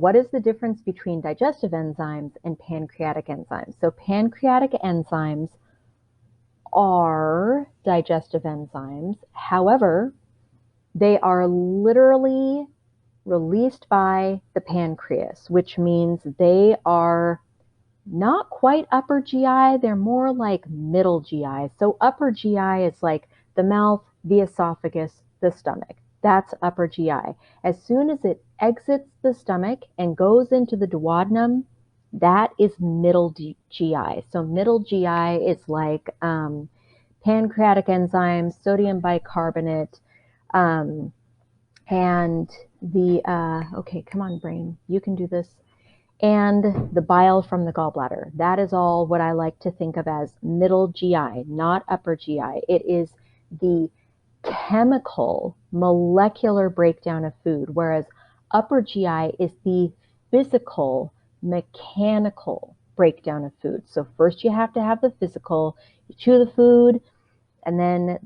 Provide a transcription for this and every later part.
What is the difference between digestive enzymes and pancreatic enzymes? So pancreatic enzymes are digestive enzymes. However, they are literally released by the pancreas, which means they are not quite upper GI, they're more like middle GI. So upper GI is like the mouth, the esophagus, the stomach. That's upper GI. As soon as it exits the stomach and goes into the duodenum, that is middle GI. So middle GI is like pancreatic enzymes, sodium bicarbonate, and okay, come on, brain, you can do this, and the bile from the gallbladder. That is all what I like to think of as middle GI, not upper GI. It is the chemical, molecular breakdown of food, whereas upper GI is the physical, mechanical breakdown of food. So first you have to have the physical, you chew the food, and then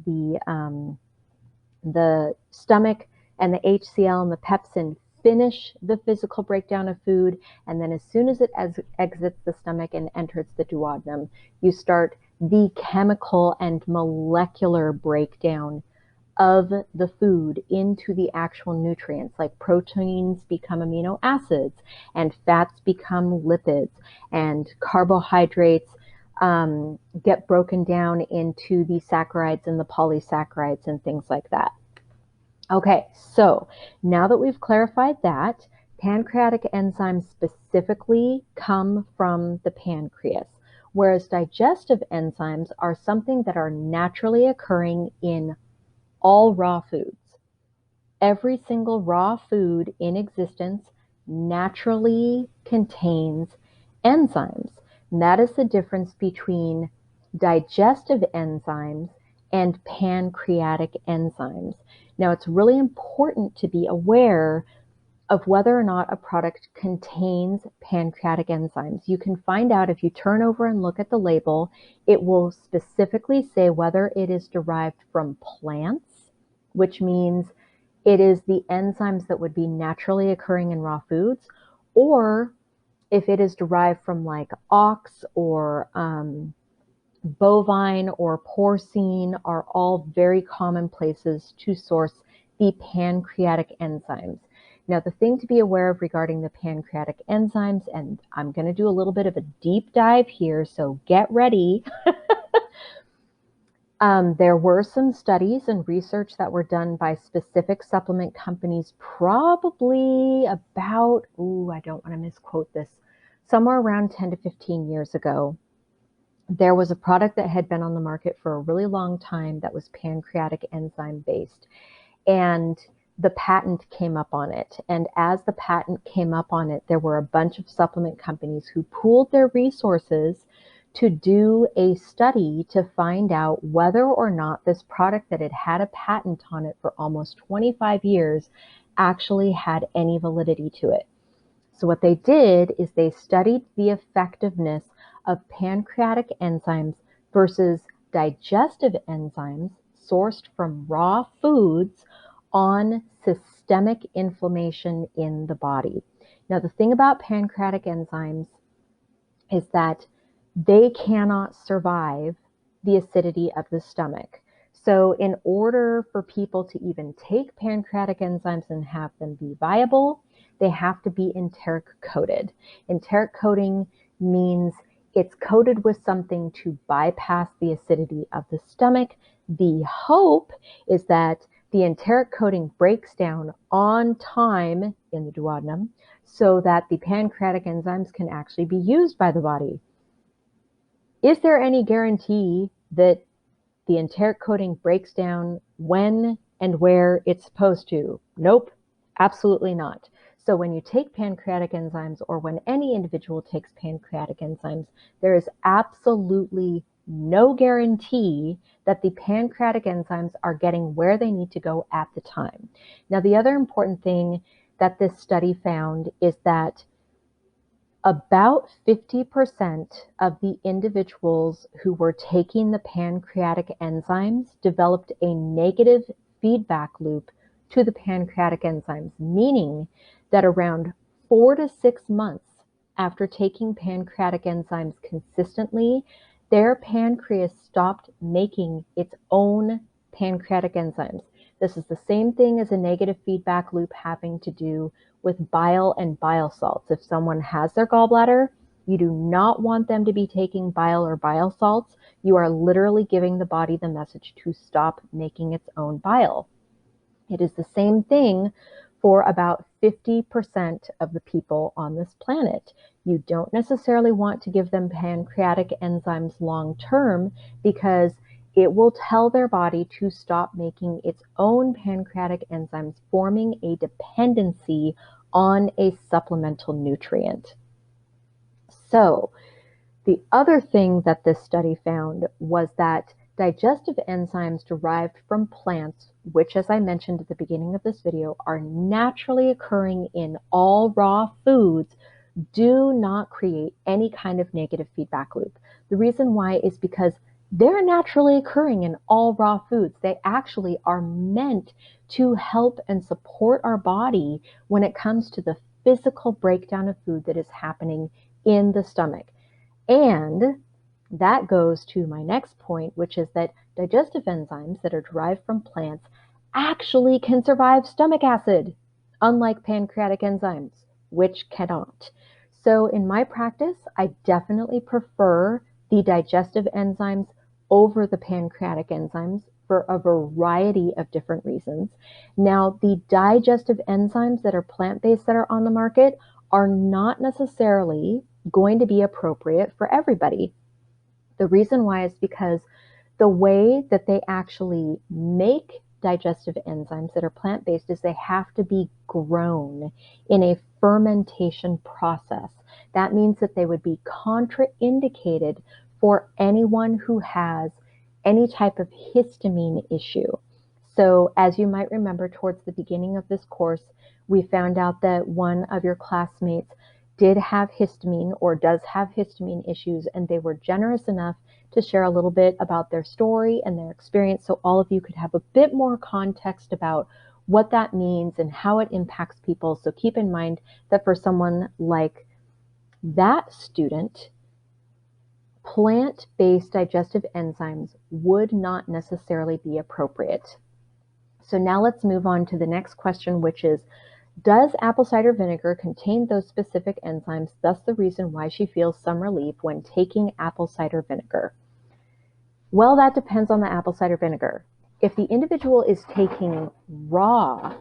the stomach and the HCl and the pepsin finish the physical breakdown of food, and then as soon as it exits the stomach and enters the duodenum, you start the chemical and molecular breakdown of the food into the actual nutrients. Like proteins become amino acids, and fats become lipids, and carbohydrates get broken down into the saccharides and the polysaccharides and things like that. Okay, so now that we've clarified that, pancreatic enzymes specifically come from the pancreas, whereas digestive enzymes are something that are naturally occurring in all raw foods. Every single raw food in existence naturally contains enzymes. And that is the difference between digestive enzymes and pancreatic enzymes. Now, it's really important to be aware of whether or not a product contains pancreatic enzymes. You can find out if you turn over and look at the label. It will specifically say whether it is derived from plants, which means it is the enzymes that would be naturally occurring in raw foods, or if it is derived from like ox or bovine or porcine, are all very common places to source the pancreatic enzymes. Now, the thing to be aware of regarding the pancreatic enzymes, and I'm going to do a little bit of a deep dive here, so get ready. There were some studies and research that were done by specific supplement companies probably about, I don't want to misquote this, somewhere around 10 to 15 years ago. There was a product that had been on the market for a really long time that was pancreatic enzyme based, and the patent came up on it. And as the patent came up on it, there were a bunch of supplement companies who pooled their resources to do a study to find out whether or not this product that had had a patent on it for almost 25 years actually had any validity to it. So what they did is they studied the effectiveness of pancreatic enzymes versus digestive enzymes sourced from raw foods on systemic inflammation in the body. Now, the thing about pancreatic enzymes is that they cannot survive the acidity of the stomach. So in order for people to even take pancreatic enzymes and have them be viable, they have to be enteric coated. Enteric coating means it's coated with something to bypass the acidity of the stomach. The hope is that the enteric coating breaks down on time in the duodenum so that the pancreatic enzymes can actually be used by the body. Is there any guarantee that the enteric coating breaks down when and where it's supposed to? Nope, absolutely not. So when you take pancreatic enzymes, or when any individual takes pancreatic enzymes, there is absolutely no guarantee that the pancreatic enzymes are getting where they need to go at the time. Now, the other important thing that this study found is that about 50% of the individuals who were taking the pancreatic enzymes developed a negative feedback loop to the pancreatic enzymes, meaning that around 4 to 6 months after taking pancreatic enzymes consistently, their pancreas stopped making its own pancreatic enzymes. This is the same thing as a negative feedback loop having to do with bile and bile salts. If someone has their gallbladder, you do not want them to be taking bile or bile salts. You are literally giving the body the message to stop making its own bile. It is the same thing for about 50% of the people on this planet. You don't necessarily want to give them pancreatic enzymes long term because it will tell their body to stop making its own pancreatic enzymes, forming a dependency on a supplemental nutrient. So, the other thing that this study found was that digestive enzymes derived from plants, which, as I mentioned at the beginning of this video, are naturally occurring in all raw foods, do not create any kind of negative feedback loop. The reason why is because they're naturally occurring in all raw foods. They actually are meant to help and support our body when it comes to the physical breakdown of food that is happening in the stomach. And that goes to my next point, which is that digestive enzymes that are derived from plants actually can survive stomach acid, unlike pancreatic enzymes, which cannot. So in my practice, I definitely prefer the digestive enzymes over the pancreatic enzymes for a variety of different reasons. Now, the digestive enzymes that are plant-based that are on the market are not necessarily going to be appropriate for everybody. The reason why is because the way that they actually make digestive enzymes that are plant-based is they have to be grown in a fermentation process. That means that they would be contraindicated for anyone who has any type of histamine issue. So as you might remember, towards the beginning of this course, we found out that one of your classmates did have histamine or does have histamine issues, and they were generous enough to share a little bit about their story and their experience so all of you could have a bit more context about what that means and how it impacts people. So keep in mind that for someone like that student, plant-based digestive enzymes would not necessarily be appropriate. So now let's move on to the next question, which is, does apple cider vinegar contain those specific enzymes, thus the reason why she feels some relief when taking apple cider vinegar? Well, that depends on the apple cider vinegar. If the individual is taking raw,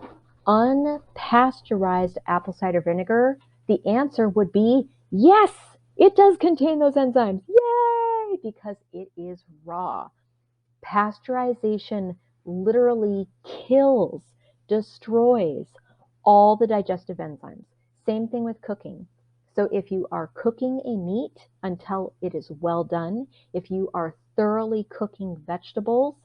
unpasteurized apple cider vinegar, the answer would be yes, it does contain those enzymes. Yay! Because it is raw. Pasteurization literally kills, destroys all the digestive enzymes. Same thing with cooking. So if you are cooking a meat until it is well done, if you are thoroughly cooking vegetables,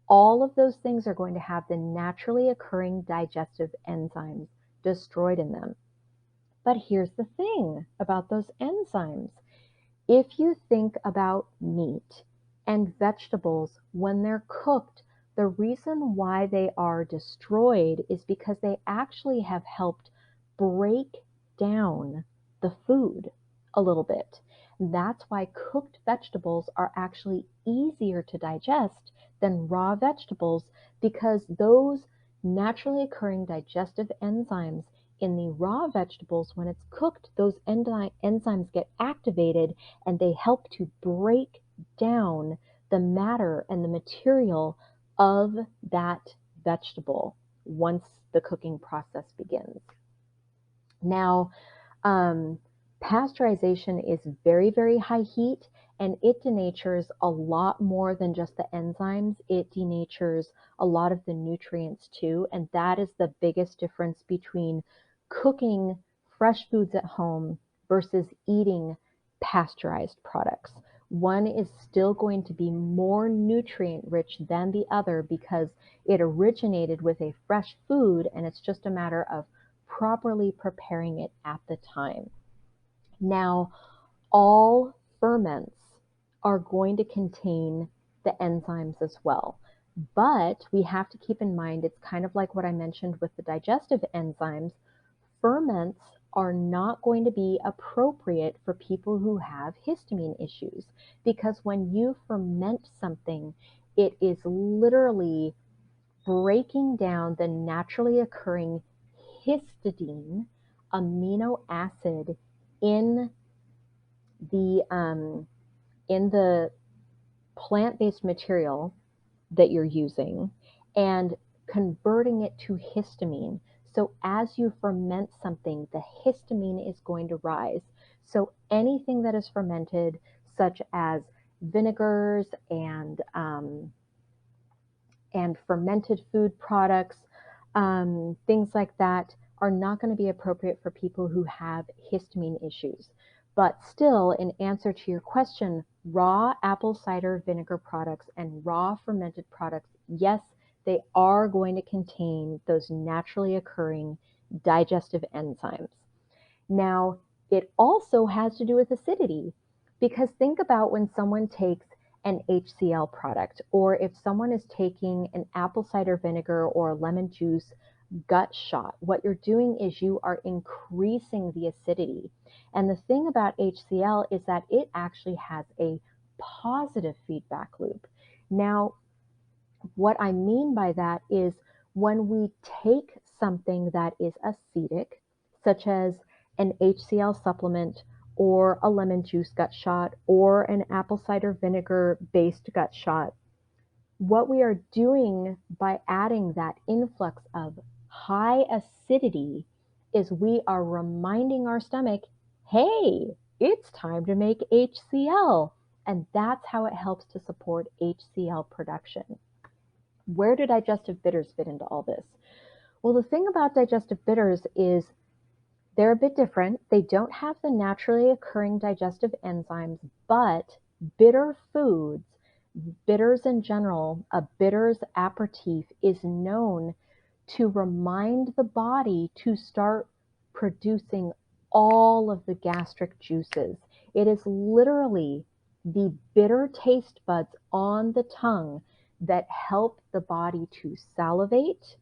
all of those things are going to have the naturally occurring digestive enzymes destroyed in them. But here's the thing about those enzymes. If you think about meat and vegetables when they're cooked, the reason why they are destroyed is because they actually have helped break down the food a little bit. That's why cooked vegetables are actually easier to digest than raw vegetables, because those naturally occurring digestive enzymes in the raw vegetables, when it's cooked, those enzymes get activated and they help to break down the matter and the material of that vegetable once the cooking process begins. Now, pasteurization is very, very high heat, and it denatures a lot more than just the enzymes. It denatures a lot of the nutrients too, and that is the biggest difference between cooking fresh foods at home versus eating pasteurized products. One is still going to be more nutrient rich than the other because it originated with a fresh food, and it's just a matter of properly preparing it at the time. Now, all ferments are going to contain the enzymes as well. But we have to keep in mind, it's kind of like what I mentioned with the digestive enzymes. Ferments are not going to be appropriate for people who have histamine issues. Because when you ferment something, it is literally breaking down the naturally occurring histidine amino acid in the plant-based material that you're using and converting it to histamine. So as you ferment something, the histamine is going to rise. So anything that is fermented, such as vinegars and fermented food products, things like that, are not going to be appropriate for people who have histamine issues. But still, in answer to your question, raw apple cider vinegar products and raw fermented products, yes, they are going to contain those naturally occurring digestive enzymes. Now, it also has to do with acidity, because think about when someone takes an HCl product, or if someone is taking an apple cider vinegar or a lemon juice gut shot, what you're doing is you are increasing the acidity. And the thing about HCl is that it actually has a positive feedback loop. Now, what I mean by that is when we take something that is acidic, such as an HCl supplement or a lemon juice gut shot or an apple cider vinegar based gut shot, what we are doing by adding that influx of high acidity is we are reminding our stomach, hey, it's time to make HCl. And that's how it helps to support HCl production. Where do digestive bitters fit into all this? Well, the thing about digestive bitters is they're a bit different. They don't have the naturally occurring digestive enzymes, but bitter foods, bitters in general, a bitters aperitif is known to remind the body to start producing all of the gastric juices. It is literally the bitter taste buds on the tongue that help the body to salivate,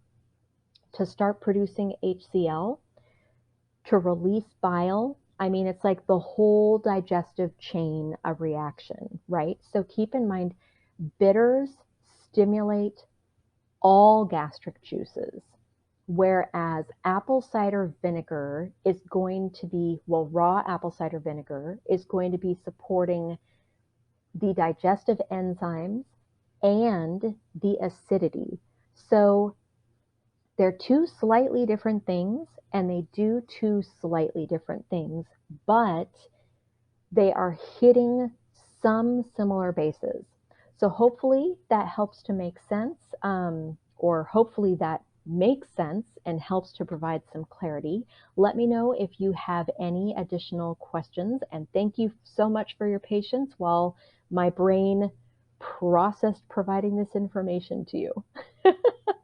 to start producing HCl, to release bile. I mean, it's like the whole digestive chain of reaction, right? So keep in mind, bitters stimulate all gastric juices, whereas apple cider vinegar is going to be, well, raw apple cider vinegar is going to be supporting the digestive enzymes and the acidity. So they're two slightly different things, and they do two slightly different things, but they are hitting some similar bases. So hopefully that helps to make sense, or hopefully that makes sense and helps to provide some clarity. Let me know if you have any additional questions, and thank you so much for your patience while my brain processed providing this information to you.